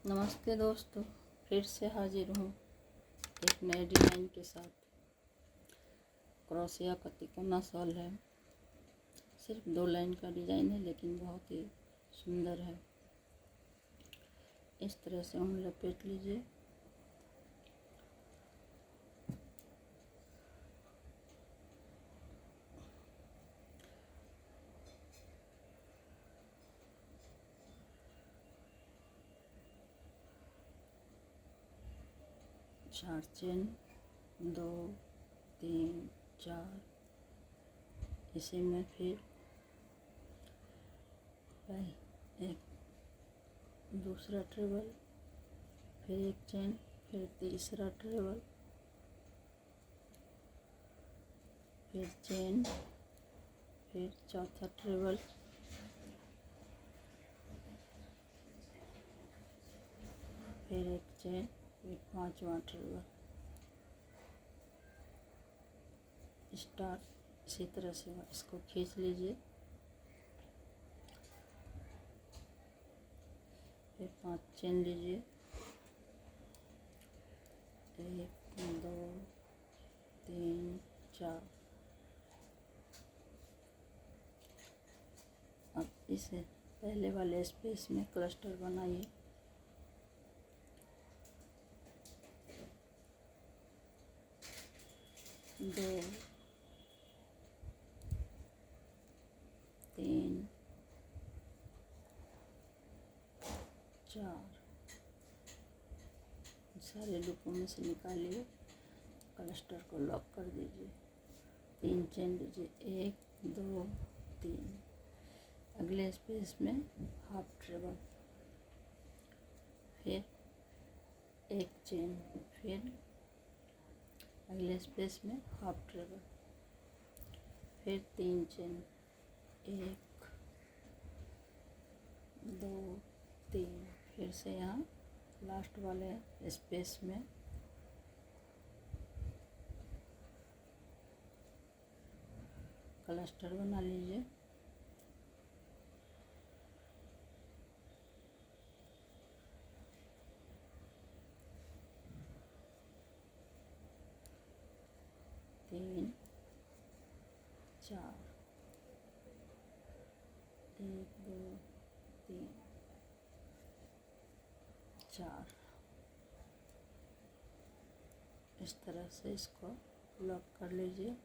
नमस्ते दोस्तों, फिर से हाजिर हूँ एक नए डिज़ाइन के साथ। क्रोशिया का तिकोना शॉल है। सिर्फ 2 लाइन का डिज़ाइन है लेकिन बहुत ही सुंदर है। इस तरह से ऊन लपेट लीजिए। चार चेन, 2 3 4। इसी में फिर एक दूसरा ट्रेबल, फिर एक चेन, फिर तीसरा ट्रेबल, फिर चेन, फिर चौथा ट्रेबल, फिर एक चेन, फिर 5वां ट्रेबल। स्टार्ट इसी तरह से इसको खींच लीजिए। फिर 5 चेन लीजिए, 1 2 3 4। अब इसे पहले वाले स्पेस में क्लस्टर बनाइए। दो, 3 4 सारे लूपों में से निकालिए, क्लस्टर को लॉक कर दीजिए। 3 चेन लीजिए, 1 2 3। अगले स्पेस में हाफ ट्रेबल, फिर एक चेन, फिर अगले स्पेस में हाफ ट्रेबल, फिर 3 चेन, 1 2 3। फिर से यहाँ लास्ट वाले स्पेस में क्लस्टर बना लीजिए। तीन 4, 1 2 3 4। इस तरह से इसको लॉक कर लीजिए।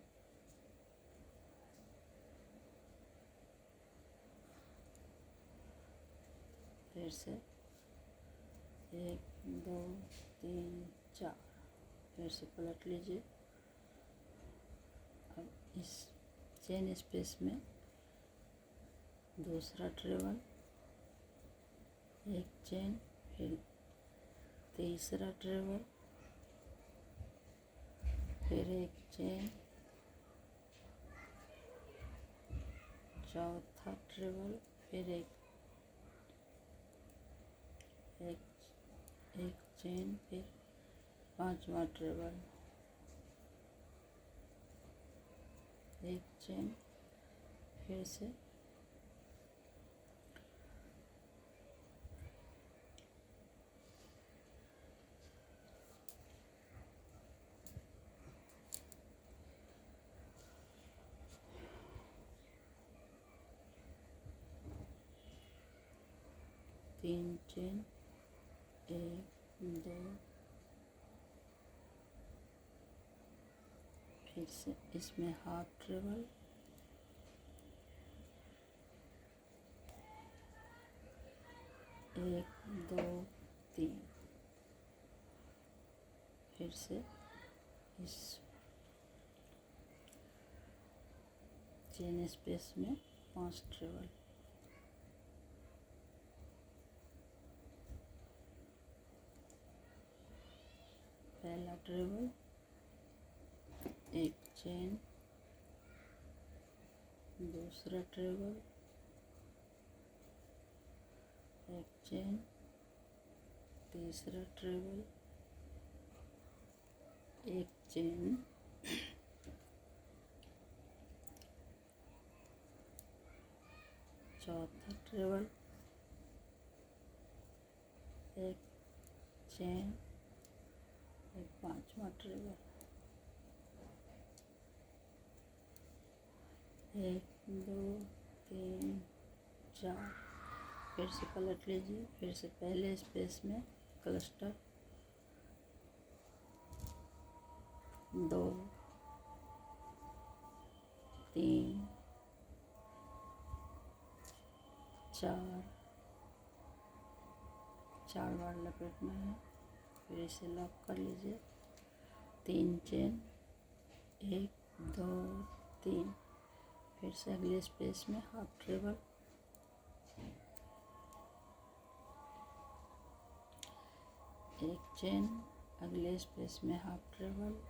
फिर से 1 2 3 4। फिर से पलट लीजिए। अब इस चेन स्पेस में दूसरा ट्रेबल, एक चेन, फिर तीसरा ट्रेबल, फिर एक चेन, चौथा ट्रेबल, फिर एक चेन, फिर 5वां ट्रेबल, एक चेन, फिर से तीन चेन, 1 2। फिर से इसमें हाफ ट्रेबल, एक 2 3। फिर से इस चेन स्पेस में 5 ट्रेबल, पहला ट्रेबल, एक चेन, दूसरा ट्रेबल, एक चेन, तीसरा ट्रेबल, एक चेन, चौथा ट्रेबल, एक चेन, एक पांचवा ट्रेबल, एक दो तीन चार, फिर से पलट लीजिए, फिर से पहले स्पेस में क्लस्टर, दो तीन चार, चार बार लपेटना है, फिर इसे लॉक कर लीजिए, तीन चेन, एक दो तीन, फिर से अगले स्पेस में हाफ ट्रेबल, एक चेन, अगले स्पेस में हाफ ट्रेबल,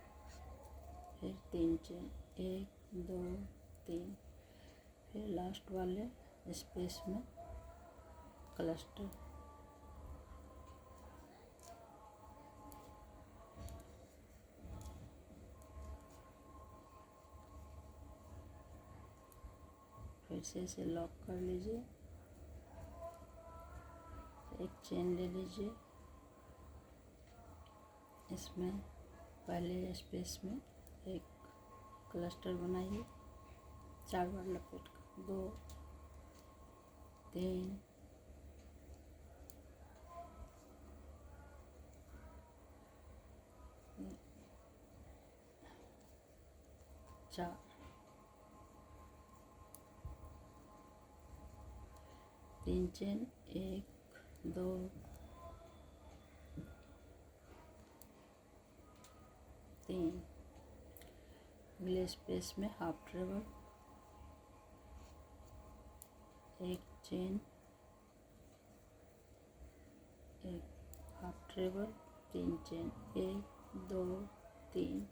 फिर तीन चेन, एक दो तीन, फिर लास्ट वाले स्पेस में क्लस्टर, फिर से इसे लॉक कर लीजिए, एक चेन ले लीजिए, इसमें पहले स्पेस में एक क्लस्टर बनाइए, चार बार लपेट कर, दो तीन चार, तीन चेन, एक दो तीन, अगले स्पेस में हाफ ट्रेबल, एक चेन, एक हाफ ट्रेबल, तीन चेन, एक दो तीन,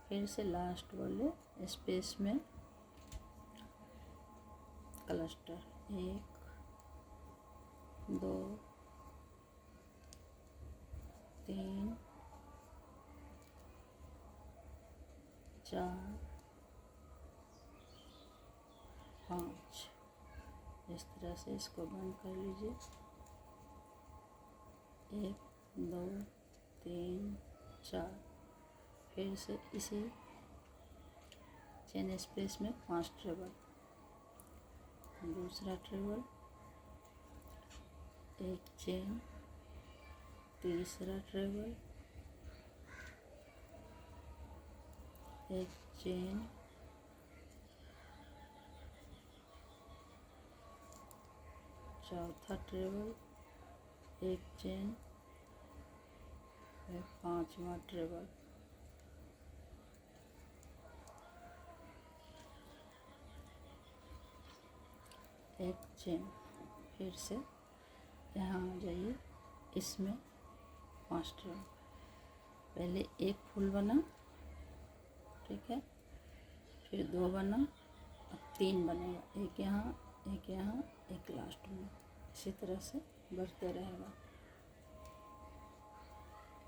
फिर से लास्ट वाले स्पेस में क्लस्टर, एक दो तीन चार पाँच, इस तरह से इसको बंद कर लीजिए, एक दो तीन चार, फिर से इसी चेन स्पेस में 5 ट्रेबल, दूसरा ट्रेबल, एक चेन, तीसरा ट्रेबल, एक चेन, चौथा ट्रेबल, एक चेन, फिर पांचवा ट्रेबल, एक चेन, फिर से यहाँ आ जाइए, इसमें 5 ट्रेबल, पहले एक फूल बना, ठीक है, फिर दो बना, अब 3 बनेगा, एक यहाँ एक लास्ट में, इसी तरह से बढ़ते रहेगा,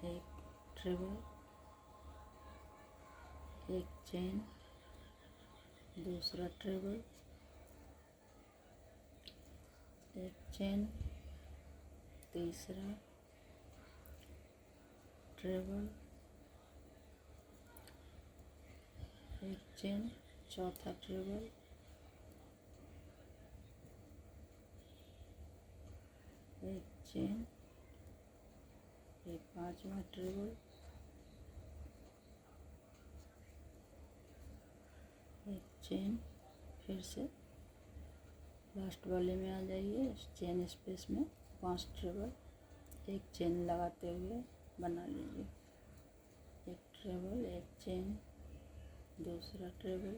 एक ट्रेबल, एक चेन, दूसरा ट्रेबल, एक चेन, तीसरा ट्रेबल, एक चेन, चौथा ट्रेबल, एक चेन, एक पांचवा ट्रेबल, एक चेन, फिर से लास्ट वाले में आ जाइए, चेन स्पेस में 5 ट्रेबल, एक चेन लगाते हुए बना लीजिए, एक ट्रेबल, एक चेन, दूसरा ट्रेबल,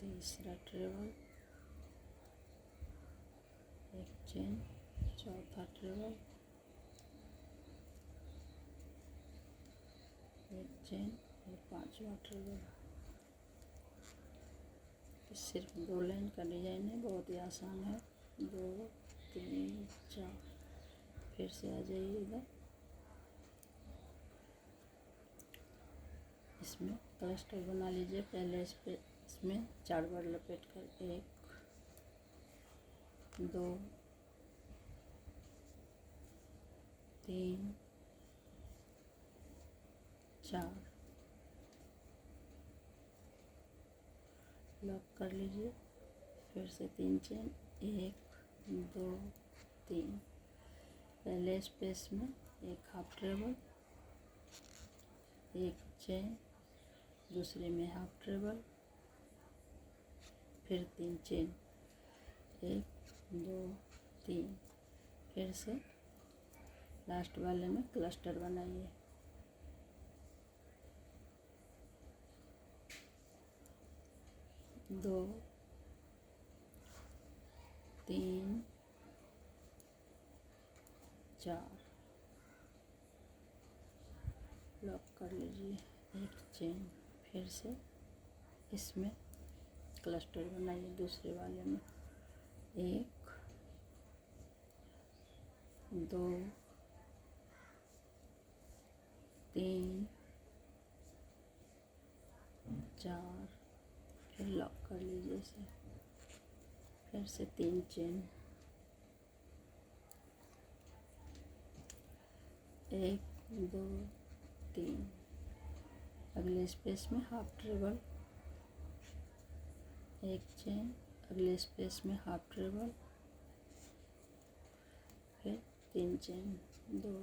तीसरा ट्रेबल, एक चेन, चौथा ट्रेबल, एक चेन, और पांचवा ट्रेबल। सिर्फ 2 लाइन का डिजाइन है, बहुत ही आसान है। 2 3 4, फिर से आ जाइए इधर, इसमें क्लस्टर बना लीजिए। पहले इस पे इसमें 4 बार लपेट कर 1 2 3 4 लॉक कर लीजिए। फिर से 3 चेन 1 2 3, पहले स्पेस में एक हाफ ट्रेबल, एक चेन, दूसरे में हाफ ट्रेबल, फिर 3 चेन 1 2 3, फिर से लास्ट वाले में क्लस्टर बनाइए। दो 3 4 लॉक कर लीजिए। एक चेन, फिर से इसमें क्लस्टर बनाइए दूसरे वाले में। 1 2 3 4, फिर लॉक कर लीजिए इसे। फिर से 3 चेन, 1 2 3, अगले स्पेस में हाफ ट्रेबल, एक चेन, अगले स्पेस में हाफ ट्रेबल, फिर 3 चेन 2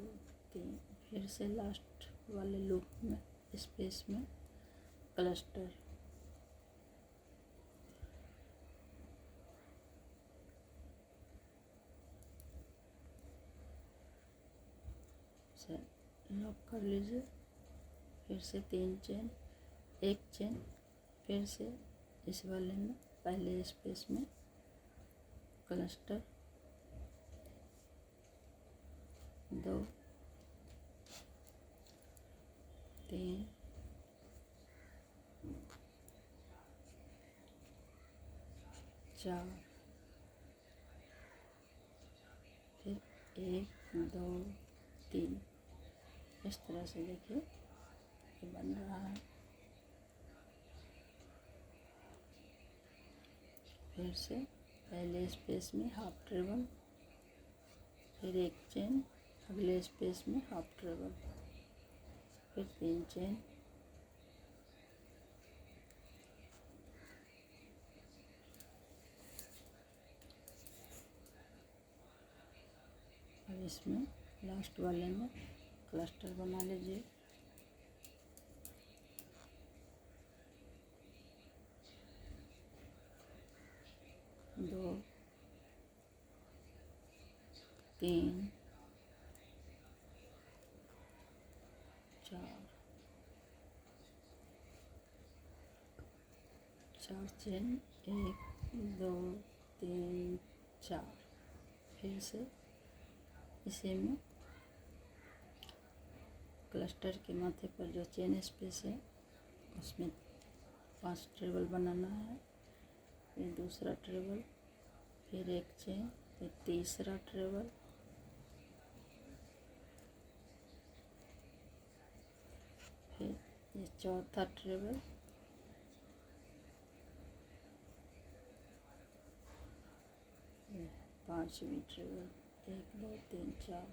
3, फिर से लास्ट वाले लूप में स्पेस में क्लस्टर। से लॉक कर लीजिए। फिर से 3 चेन, एक चेन, फिर से इस वाले में पहले स्पेस में क्लस्टर, 2 3 4, फिर 1 2 3, इस तरह से देखिए ये बन रहा है। फिर से पहले स्पेस में हाफ ट्रेबल, फिर एक चेन, अगले स्पेस में हाफ ट्रेबल, फिर 3 चेन, अब इसमें लास्ट वाले में क्लस्टर बना लीजिए। दो 3 4 4 चेन, 1 2 3 4, फिर से इसी में क्लस्टर के माथे पर जो चेन स्पेस है उसमें 5 ट्रेबल बनाना है। फिर दूसरा ट्रेबल, फिर एक चेन, फिर तीसरा ट्रेबल, फिर ये चौथा ट्रेबल, पांचवी ट्रेबल, 1 2 3 4,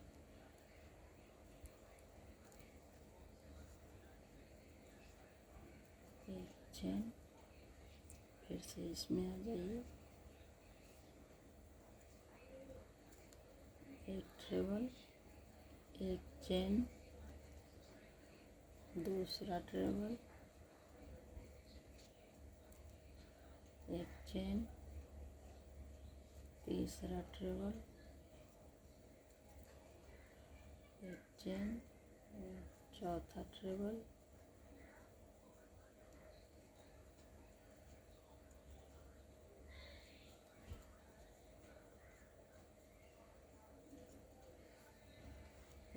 एक चेन, फिर से इसमें आ जाइए, एक ट्रेबल, एक चेन, दूसरा ट्रेबल, एक चेन, तीसरा ट्रेबल, एक चेन, चौथा ट्रेबल,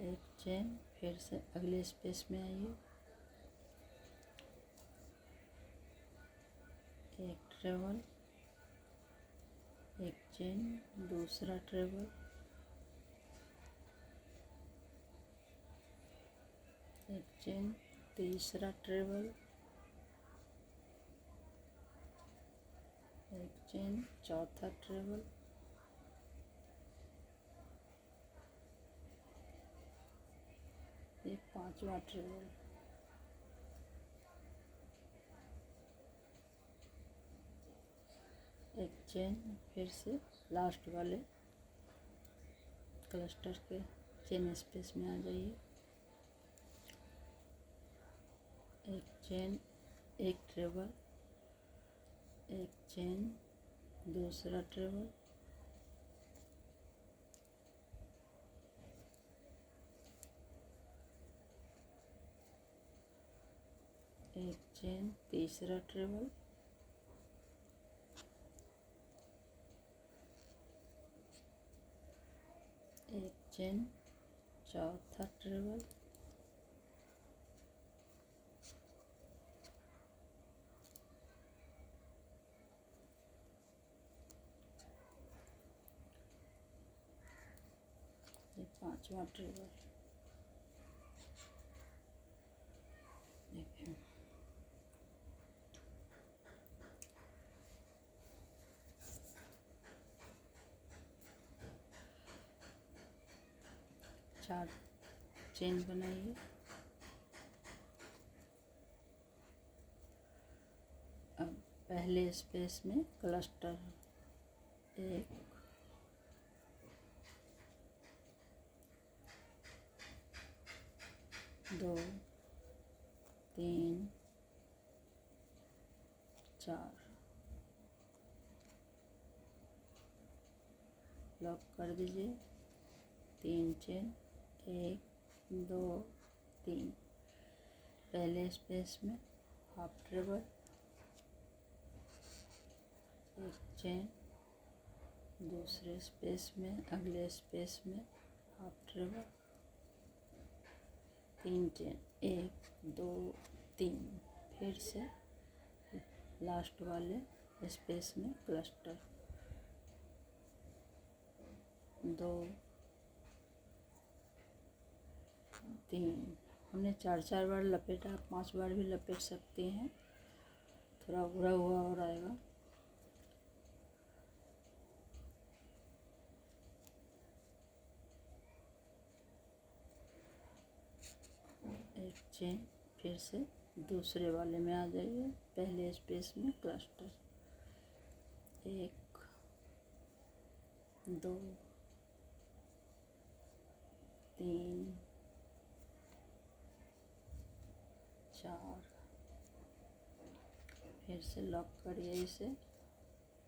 एक चेन, फिर से अगले स्पेस में आइए, एक ट्रेबल, एक चेन, दूसरा ट्रेबल, एक चेन, तीसरा ट्रेबल, चेन, चौथा ट्रेबल, ये पांचवा ट्रेबल, एक चेन, फिर से लास्ट वाले क्लस्टर के चेन स्पेस में आ जाइए, एक चेन, एक ट्रेबल, एक चेन, दूसरा ट्रेबल, एक चेन, तीसरा ट्रेबल, एक चेन, चौथा ट्रेबल, ये पांचवा ट्रेबल। देखिए चार चेन बनाइए, अब पहले स्पेस में क्लस्टर, एक, दो, तीन, चार, लॉक कर दीजिए, तीन चेन, एक, दो, तीन, पहले स्पेस में हाफ ट्रेबल, एक चेन, दूसरे स्पेस में, अगले स्पेस में हाफ ट्रेबल, तीन चेन, एक, दो, तीन, फिर से लास्ट वाले स्पेस में क्लस्टर, दो, तीन, हमने चार चार बार लपेटा, 5 बार भी लपेट सकते हैं, थोड़ा उभरा हुआ और आएगा। एक चेन, फिर से दूसरे वाले में आ जाइए, पहले स्पेस में क्लस्टर, एक, दो, तीन, चार, फिर से लॉक करिए इसे,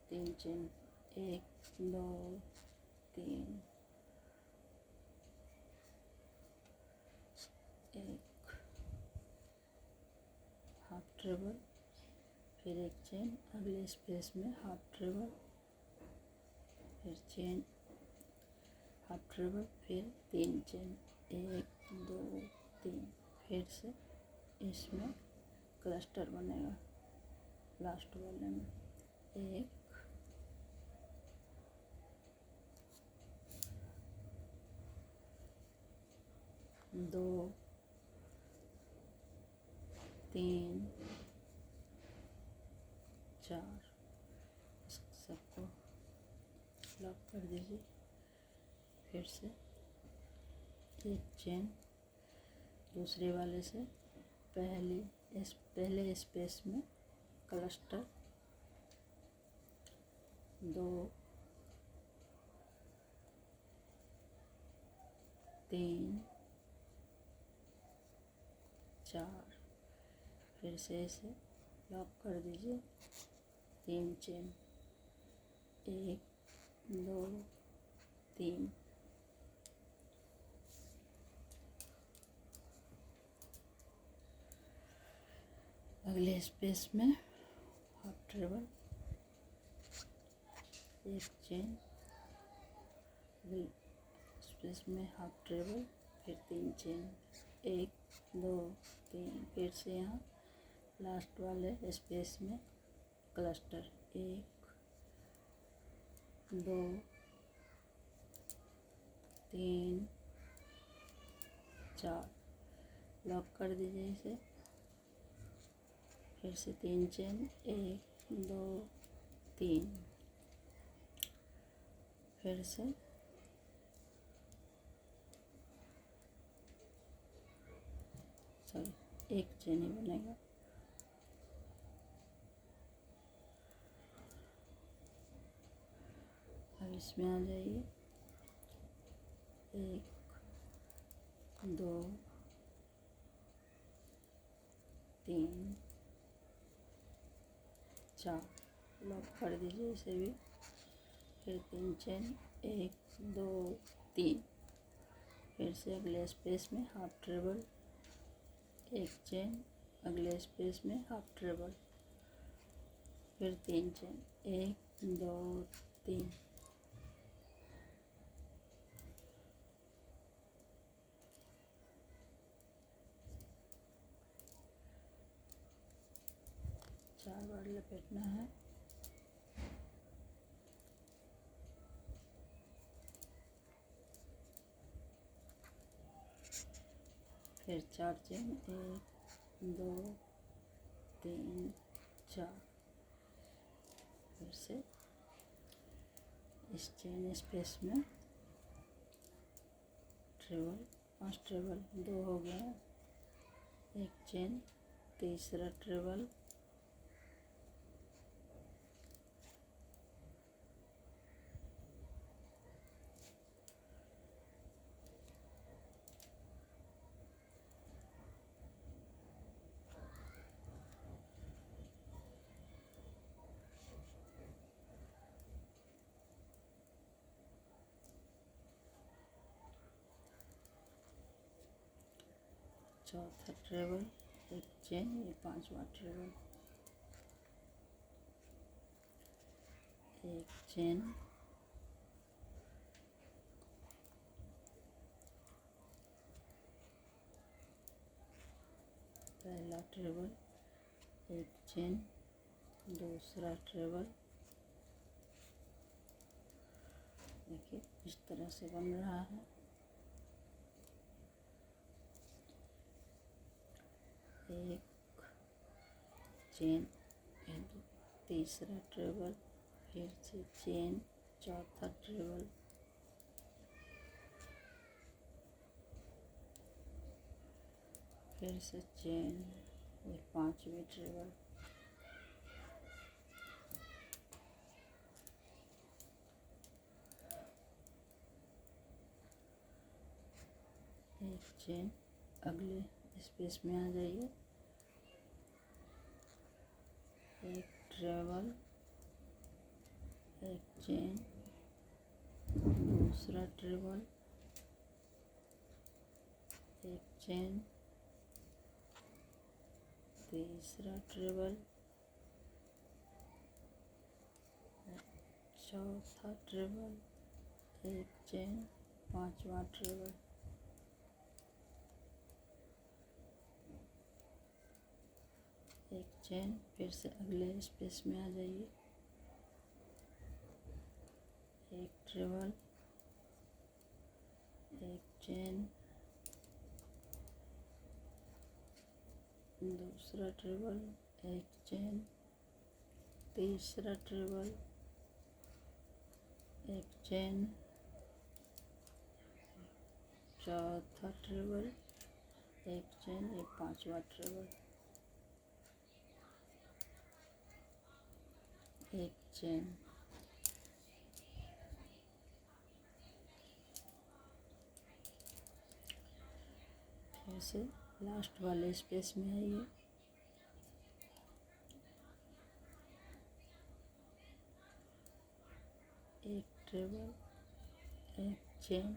तीन चेन, एक, दो, तीन, एक, हाफ ट्रेबल, फिर एक चेन, अगले स्पेस में हाफ ट्रेबल, फिर चेन, हाफ ट्रेबल, फिर तीन चेन, एक, दो, तीन, फिर से इसमें क्लस्टर बनेगा लास्ट वाले में, एक, दो, तीन, चार, सबको लॉक कर दीजिए, फिर से एक चेन, दूसरे वाले से पहले स्पेस में क्लस्टर, दो, तीन, चार, फिर से इसे लॉक कर दीजिए, तीन चेन, एक, दो, तीन, अगले स्पेस में हाफ ट्रेबल, एक चेन, अगले स्पेस में हाफ ट्रेबल, फिर तीन चेन, एक, दो, तीन, फिर से यहाँ लास्ट वाले स्पेस में क्लस्टर, एक, दो, तीन, चार, लॉक कर दीजिए इसे, फिर से तीन चेन, एक, दो, तीन, फिर से सॉरी एक चेन ही बनेगा। अब इसमें आ जाइए, 1 2 3 4 लॉक कर दीजिए इसे भी। फिर 3 चेन, 1 2 3, फिर से अगले स्पेस में हाफ ट्रेबल, 1 चेन, अगले स्पेस में हाफ ट्रेबल, फिर 3 चेन, 1 2 3, चार बार लपेटना है। फिर 4 चेन, 1 2 3 4, फिर से इस चेन स्पेस में ट्रेबल, 5 ट्रेबल, 2 हो गया, 1 चेन, तीसरा ट्रेबल, चौथा ट्रेबल, 1 चेन, ये 5वां ट्रेबल, 1 चेन, पहला ट्रेबल, 1 चेन, दूसरा ट्रेबल। देखिए इस तरह से बन रहा है। एक चेन, तीसरा ट्रेबल, फिर से चेन, चौथा ट्रेबल, फिर से चेन, ये 5वीं ट्रेबल, एक चेन, अगले स्पेस में आ जाइए, 1 ट्रेबल, 1 चेन, दूसरा ट्रेबल, 1 चेन, तीसरा ट्रेबल, चौथा ट्रेबल, 1 चेन, 5वां ट्रेबल, एक चेन, फिर से अगले स्पेस में आ जाइए, 1 ट्रेबल, 1 चेन, दूसरा ट्रेबल, 1 चेन, तीसरा ट्रेबल, 1 चेन, चौथा ट्रेबल, 1 चेन, ये 5वां ट्रेबल, 1 चेन, फिर से लास्ट वाले स्पेस में आइए, 1 ट्रेबल, 1 चेन,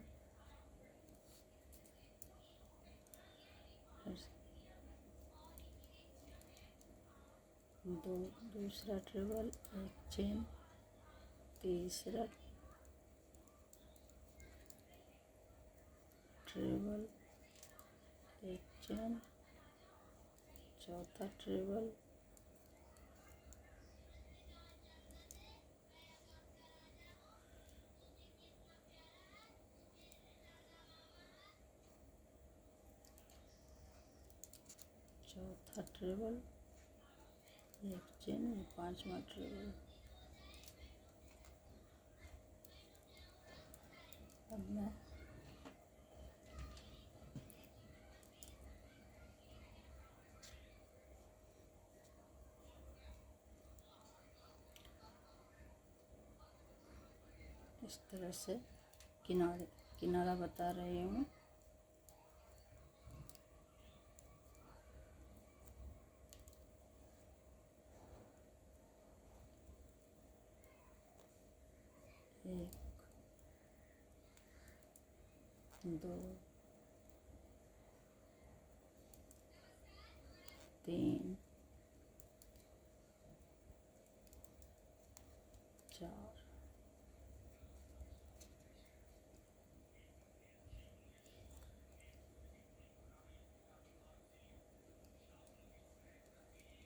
दूसरा ट्रेबल, 1 चेन, तीसरा ट्रेबल, 1 चेन, चौथा ट्रेबल, चौथा ट्रेबल, 1 चेन, 5वां ट्रेबल, अब मैं इस तरह से किनारा बता रही हूँ। एक, दो, तीन, चार,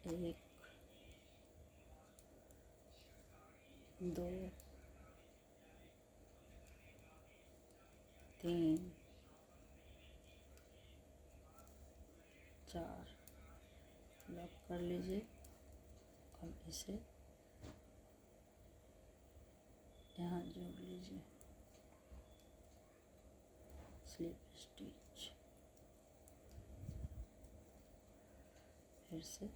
एक, दो, तीन, चार, लॉक कर लीजिए और इसे यहाँ जोड़ लीजिए, स्लिप स्टिच। फिर से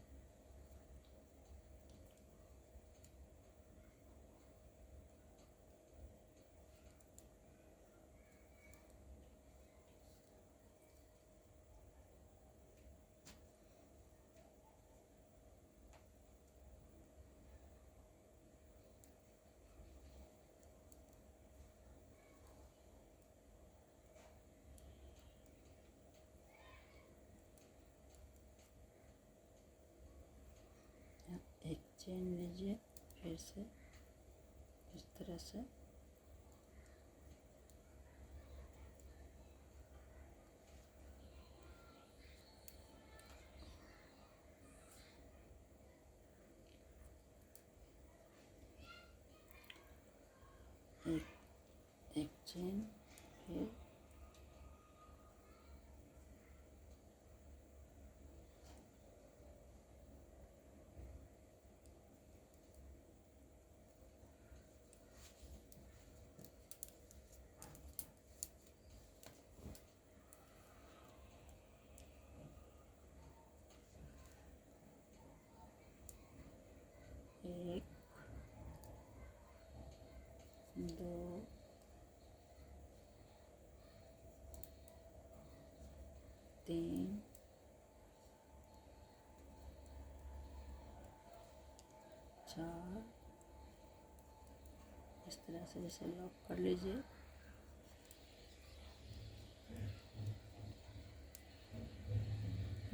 एक चेन लीजिए, फिर से इस तरह से एक चेन, फिर एक, दो, तीन, चार, इस तरह से जैसे लॉक कर लीजिए।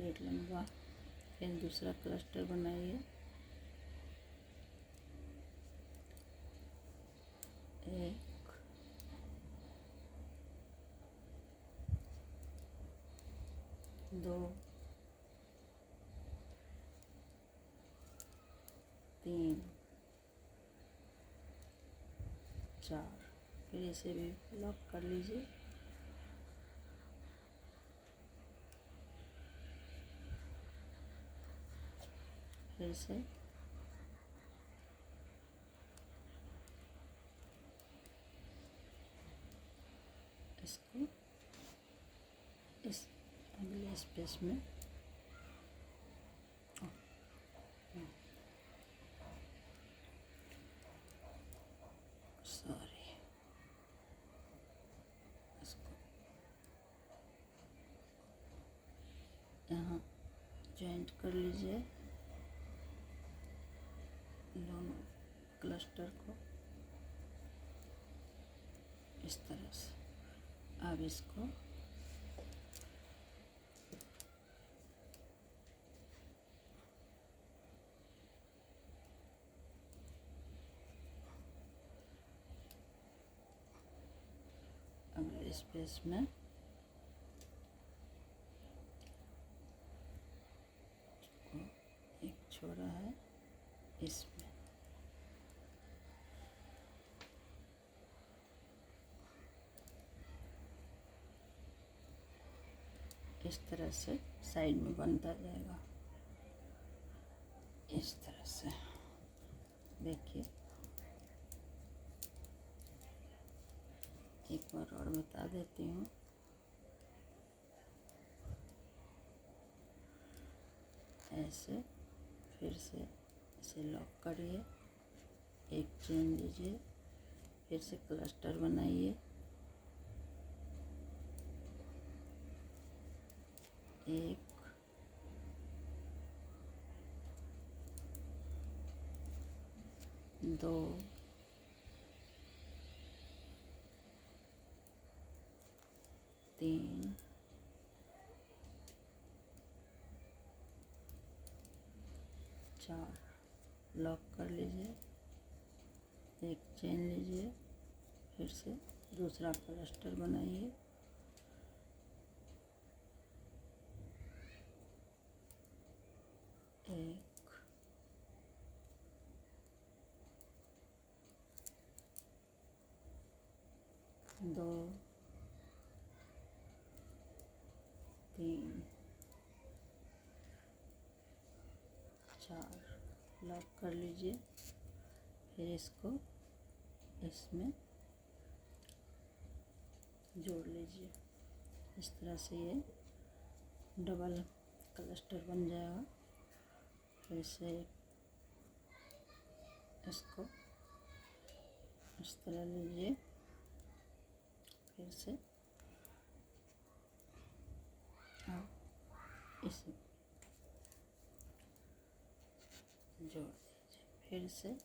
एक लंबा, फिर दूसरा क्लस्टर बनाइए, एक, दो, तीन, चार, फिर इसे भी लॉक कर लीजिए। फिर से इसको इस अगले स्पेस में सॉरी इसको यहाँ जॉइंट कर लीजिए दोनों क्लस्टर को इस तरह से। अब इसको अगले स्पेस में एक छोड़ा है, इसमें इस तरह से साइड में बनता जाएगा। इस तरह से देखिए, एक बार और बता देती हूँ। ऐसे फिर से इसे लॉक करिए, एक चेन लीजिए, फिर से क्लस्टर बनाइए, एक, दो, तीन, चार, लॉक कर लीजिए, एक चेन लीजिए, फिर से दूसरा क्लस्टर बनाइए, एक, दो, तीन, चार, लॉक कर लीजिए, फिर इसको इसमें जोड़ लीजिए। इस तरह से ये डबल क्लस्टर बन जाएगा। फिर से इसको इस तरह लीजिए, फिर से और इसे जोड़ दीजिए। फिर से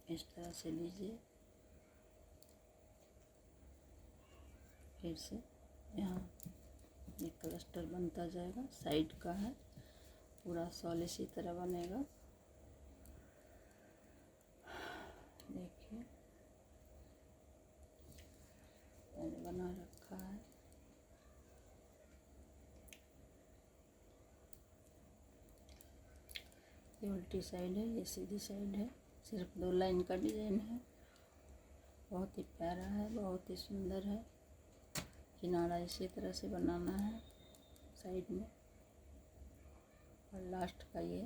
इस तरह से लीजिए, फिर से यहाँ ये क्लस्टर बनता जाएगा। साइड का है, पूरा सॉल इसी तरह बनेगा। देखिए मैंने बना रखा है। ये उल्टी साइड है, ये सीधी साइड है। सिर्फ 2 लाइन का डिज़ाइन है। बहुत ही प्यारा है, बहुत ही सुंदर है। किनारा इसी तरह से बनाना है साइड में, और लास्ट का ये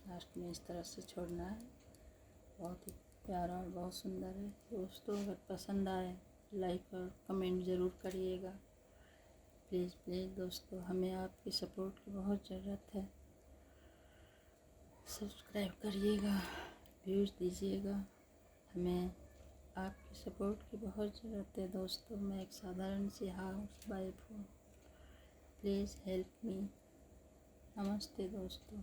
लास्ट में इस तरह से छोड़ना है। बहुत ही प्यारा और बहुत सुंदर है। दोस्तों अगर पसंद आए लाइक और कमेंट ज़रूर करिएगा। प्लीज़ प्लीज़ दोस्तों, हमें आपकी सपोर्ट की बहुत ज़रूरत है। सब्सक्राइब करिएगा, व्यूज़ दीजिएगा। हमें आपकी सपोर्ट की बहुत ज़रूरत है दोस्तों। मैं एक साधारण सी हाउस वाइफ हूँ। Please help me. नमस्ते दोस्तों।